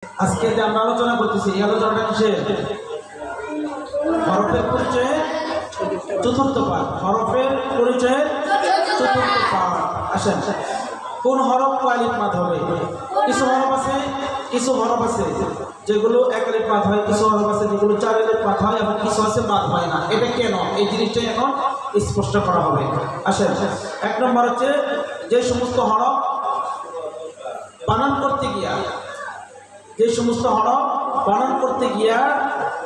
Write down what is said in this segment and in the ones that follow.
আজকে যে আমরা আলোচনা করতেছি এই আলোচনাটা কিসের? হরফের পরিচয়ে চতুর্থ পাঠ। হরফের পরিচয়ে চতুর্থ পাঠ। আসেন, কোন হরফ আলিফ মাদ হবে? কিছু হরফ আছে যেগুলো এক আলিফ মাদ হয়, কিছু হরফ আছে যেগুলো চার আলিফ মাদ হয়, এবং কিছু আছে মাদ হয় না। এটা কেন? এই জিনিসটাই এখন স্পষ্ট করা হবে। আসেন, এক নম্বর হচ্ছে যে সমস্ত হরফ বানান করতে গিয়া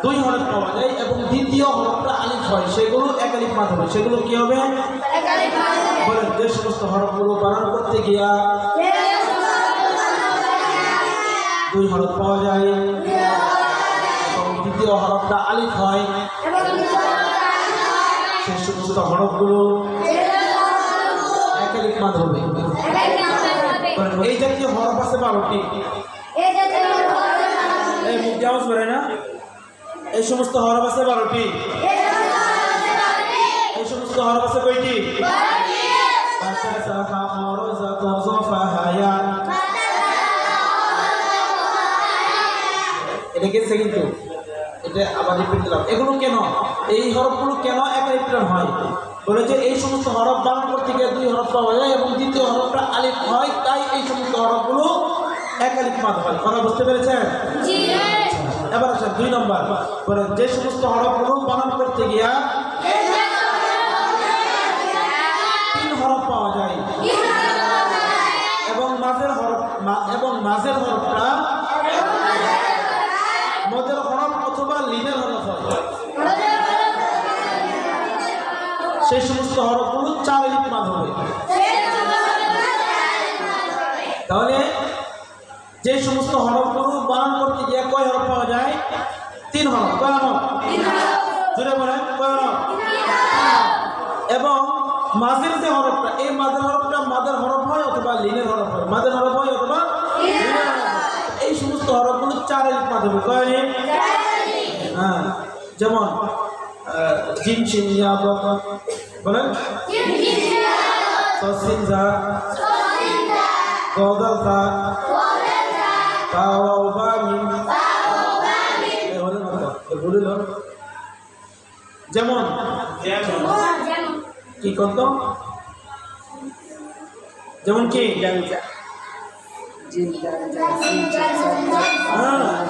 দুই হরফ পাওয়া যায় এবং দ্বিতীয় হরফটা আলিফ হয়, সেগুলো এক আলিফ মাদ হবে। সেগুলো কি হবে? বলেন, যে সমস্ত হরফগুলো বানান করতে গিয়া দুই হরফ পাওয়া যায় এবং দ্বিতীয় হরফটা আলিফ হয়, সেই সমস্ত হরফগুলো এক আলিফ মাদ হবে। এই জাতীয় হরফ আছে 12টি। এই মুখ দিয়ে আওয়াজ বেরোয় না? এই সমস্ত হরফ আছে 12টি। এই সমস্ত হরফ আছে কয়টি? এটা গেছে, কিন্তু এটা আবার রিপিট দিলাম। এগুলো কেন, এই হরফগুলো কেন এক আলিফ হয়? বলে যে এই সমস্ত হরফ বানান করতে গিয়ে দুই হরফ পাওয়া যায় এবং দ্বিতীয় হরফটা আলিফ হয়, তাই এই সমস্ত হরফগুলো এক আলিফ মাদ হয়। কথা বুঝতে পেরেছেন? এবার আসেন 2 নম্বর। বলে যে সমস্ত হরফগুলো বানান করতে গিয়া 3 হরফ পাওয়া যায় এবং মাঝের হরফটা মদের হরফ অথবা লিনের হরফ হয়, সেই সমস্ত হরফগুলো 4 আলিফ মাদ হবে। তাহলে যে সমস্ত হরফগুলো বানান করতে গিয়ে কয় হরফ পাওয়া যায়? 3 হরফ। কয় হরফ? জোরে বলেন, কয় হরফ? এবং মাঝের যে হরফটা, এই মাঝের হরফটা মাদের হরফ হয় অথবা লিনের হরফ হয়, মাদের হরফ হয় অথবা লিনের হরফ হয়। এই সমস্ত হরফগুলো 4 আলিফ মাদ হবে। কয় আলিফ? হ্যাঁ, যেমন জিম শিন ইয়া বা, বলেন সসিন জা গদাল জা তাওয়াও বা মিম। যেমন কি করত? যেমন কি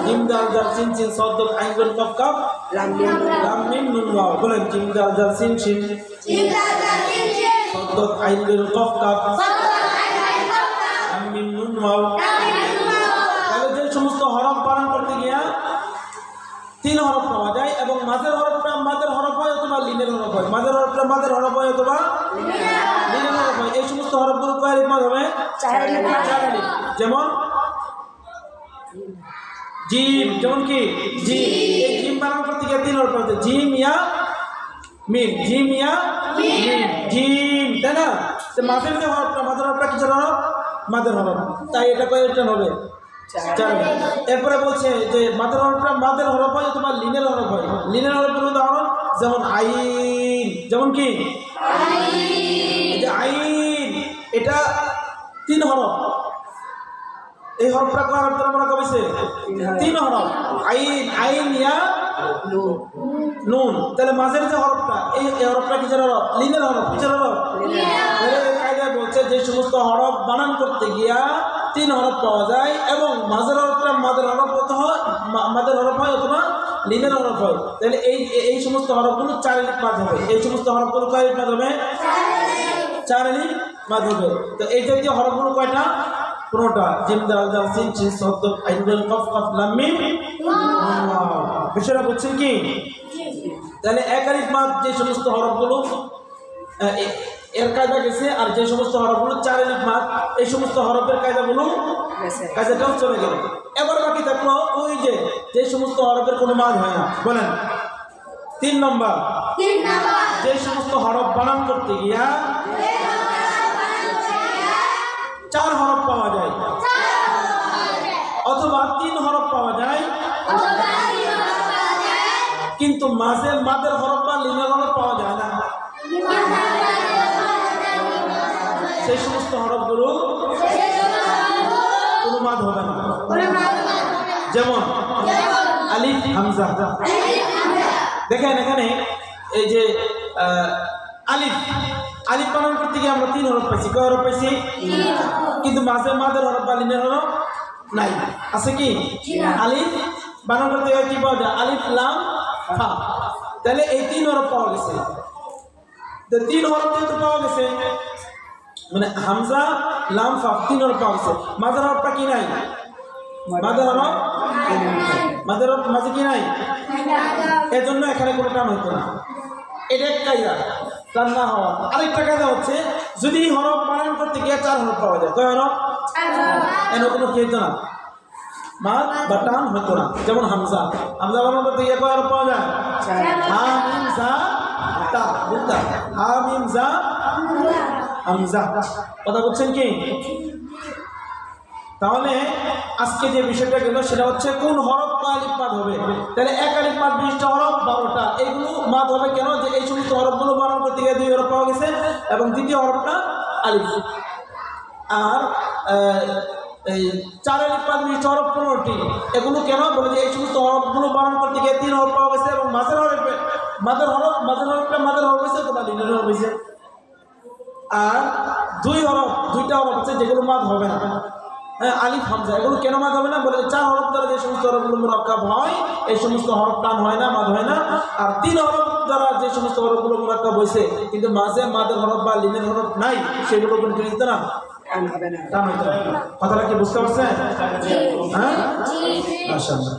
জিম দাল জাল সিন সিন সদ আইন গুন কফ কফ লাম মিম নুন ওয়াও। বলেন জিম দাল জাল সিন সিন সদ আইন গুন কফ কফ লাম মিম নুন ওয়াও। তাহলে যে সমস্ত হরফ বানান করতে গিয়া 3 হরফ পাওয়া যায় এবং মাঝের হরফটা মাদের হরফ হয় অথবা লিনের হরফ হয়, মাঝের হরফটা মাদের হরফ হয় অথবা লিনের হরফ হয়, এই সমস্ত হরফগুলো কয় আলিফ মাদ হবে? 4 আলিফ। যেমন জিম, যেমন কি জিম, এই জিম বানান করতে গিয়ে 3 হরফ আছে, জিম ইয়া মিম, জিম ইয়া মিম, জিম, তাই না? তো মাঝের যে হরফটা, মাদের হরফটা কিসের হরফ? মাদের হরফ, তাই এটা কয় রিটার্ন হবে? 4। এরপরে বলছে যে মাদের হরফটা মাদের হরফ হয় অথবা লিনের হরফ হয়। লিনের হরফের উদাহরণ যেমন আইন, যেমন কি আইন, এটা 3 হরফ। এই হরফটা কয় হরফ দ্বারা মনে করেছে? 3 হরফ। আইন ইয়া নুন। তাহলে মাঝের যে হরফটা, এই হরফটা কিসের হরফ? লিনের হরফ। কিসের হরফ? কায়দায় বলছে যে সমস্ত হরফ বানান করতে গিয়া 3 হরফ পাওয়া যায় এবং মাঝের হরফটা মাদের হরফ হয় অথবা লিনের হরফ হয়, তাহলে এই সমস্ত হরফগুলো 4 আলিফ মাদ হবে। এই সমস্ত হরফগুলো কয় আলিফ মাদ হবে? 4 আলিফ মাদ হবে। তো এই জাতীয় হরফগুলো কয়টা? 15টা। জিম দাল জাল সিন সিন সদ আইন গুন কফ কফ লাম মিম নুন ওয়াও। বিষয়টা বুঝছেন কি? তাহলে এক আলিফ মাদ যে সমস্ত হরফগুলো এর কায়দা গেছে, আর যে সমস্ত হরফগুলো 4 আলিফ মাদ, এই সমস্ত হরফের কায়দাটাও চলে গেল। এবার বাকি থাকলো ওই যে সমস্ত হরফের কোনো মাদ হয় না। বলেন 3 নম্বর, যে সমস্ত হরফ বানান করতে গিয়া 4 হরফ পাওয়া যায় অথবা 3 হরফ পাওয়া যায় কিন্তু মাঝে মাদের হরফ বা লিনের হরফ পাওয়া যায় না, সেই সমস্ত হরফগুলো কোনো মাদ হবে না। যেমন আলিফ হামজা। দেখেন এখানে এই যে আলিফ আলিফ বানান করতে গিয়ে আমরা 3 হরফ পাইছি। কয় হরফ পাইছি? কিন্তু মাঝে মাদের হরফ বা লিনের হরফ নাই, আছে কি? আলিফ বানান করতে গিয়ে কি পাওয়া যায়? আলিফ লাম ফা। তাহলে এই 3 হরফ পাওয়া গেছে। তো 3 হরফ যেহেতু পাওয়া গেছে, মানে হামজা লাম ফা 3 হরফ পাওয়া গেছে, মাদের হরফটা কি নাই? মাদের হরফ মাঝে কি নাই? এজন্য এখানে কোনো টান হতো না। এটা এক কায়দা, টান না হওয়া। আরেকটা কায়দা হচ্ছে যদি হরফ বানান করতে গিয়ে 4 হরফ পাওয়া যায়। কয় হরফ? এর কোনো কি হতো না, মাদ বা টান হতো না। যেমন হামজা বানান করতে গিয়ে কয় হরফ পাওয়া যায়? হা মিম জা তা বুঝতা, হা মিম জা হামজা। কথা বলছেন কি? তাহলে আজকে যে বিষয়টা গেল সেটা হচ্ছে কোন হরফ আলিফ মাদ হবে। তাহলে এক আলিফ মাদ 20টা হরফ 12টা, এগুলো মাদ হবে কেন? যে এই সমস্ত হরফগুলো বানান করতে গিয়ে 2 হরফ পাওয়া গেছে এবং দ্বিতীয় হরফটা আলিফ। আর এই 4 আলিফ মাদ 20টা হরফ 15টি, এগুলো কেন? বলে যে এই সমস্ত হরফগুলো বানান করতে গিয়ে 3 হরফ পাওয়া গেছে এবং মাঝের হরফটা মাদের হরফ হয়েছে তোমার লিনের হরফ হয়েছে। আর 2টা হরফ আছে যেগুলো মাদ হবে না, আলিফ হামজা। এগুলো কেন মাদ হবে না? বলে 4 হরফ দ্বারা যে সমস্ত হরফগুলো মুরাক্কাব হয় এই সমস্ত হরফ টান হয় না, মাদ হয় না। আর 3 হরফ দ্বারা যে সমস্ত হরফগুলো মুরাক্কাব হয়েছে কিন্তু মাঝে মাদের হরফ বা লিনের হরফ নাই, সেগুলো কিন্তু দিতে না, টান হইতে না। কথাটা কি বুঝতে পারছেন? হ্যাঁ, মাশাআল্লাহ।